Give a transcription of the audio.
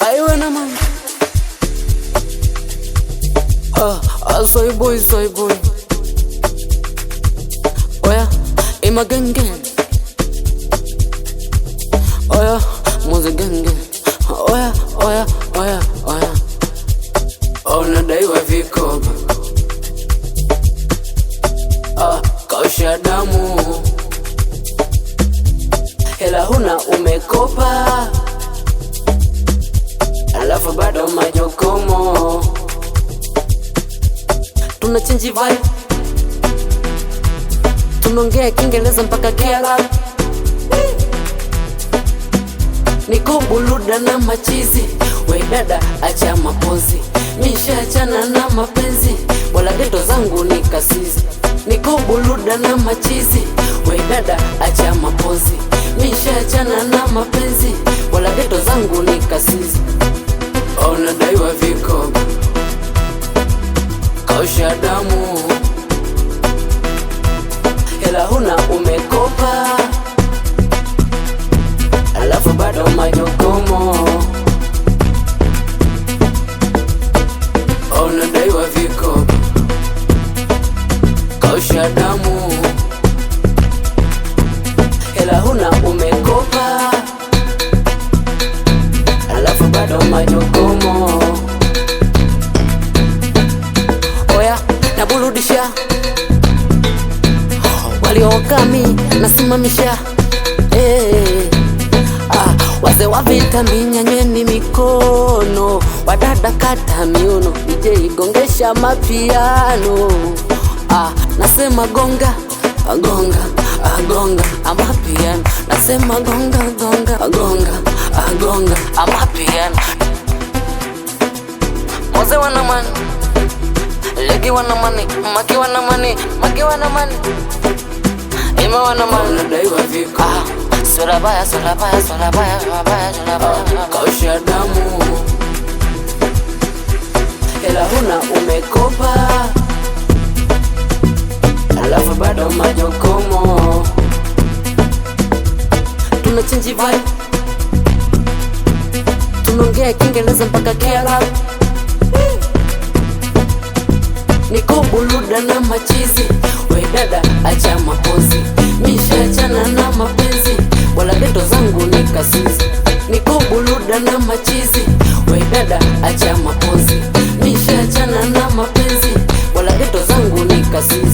Aiwe na man. Soy boy. Oya, ima gang gang. Oya, muze gang gang. Oya. Unadaiwa vikoba. Kausha damu. Hela huna umekopa. Alafu bado majokomo. Tunachange vibe. Tunaongea Kiingereza mpaka Kiarabu. Niko buluda na machizi. We dada acha mapozi. Mishaachana na mapenzi. Wala geto zangu ni kasizi. Niko buluda na machizi. We dada acha mapozi. Mishaachana na mapenzi. Wala geto zangu ni kasizi. Unadaiwa vikoba. Kausha damu. Hela huna umekopa. Alafu bado majokomo. Unadaiwa vikoba. Kausha damu. Hela huna umekopa. Alafu bado majokomo. Oya, naburudisha. Waliokami nasimamisha. Wazee wa vita minyanyeni mikono. Wadada kata miuno. DJ gongesha mapiano. Nasema gonga amapiano. Nasema gonga amapiano. Moze wana man. Legi wana mani. Maki wana mani. Ima wana man. Unadaiwa viko. Sura baya. Kausha damu. Hela huna umekopa. Alafu bado majokomo. Tunachange vibe. Tunaongea Kiingereza mpaka Kiarabu. Niko buluda na machizi. We dada acha mapozi. Mishaachana na mapenzi. Wala geto zangu ni kasizi. Niko buluda na machizi. We dada acha mapozi. Mishaachana na mapenzi. Wala geto zangu ni kasizi.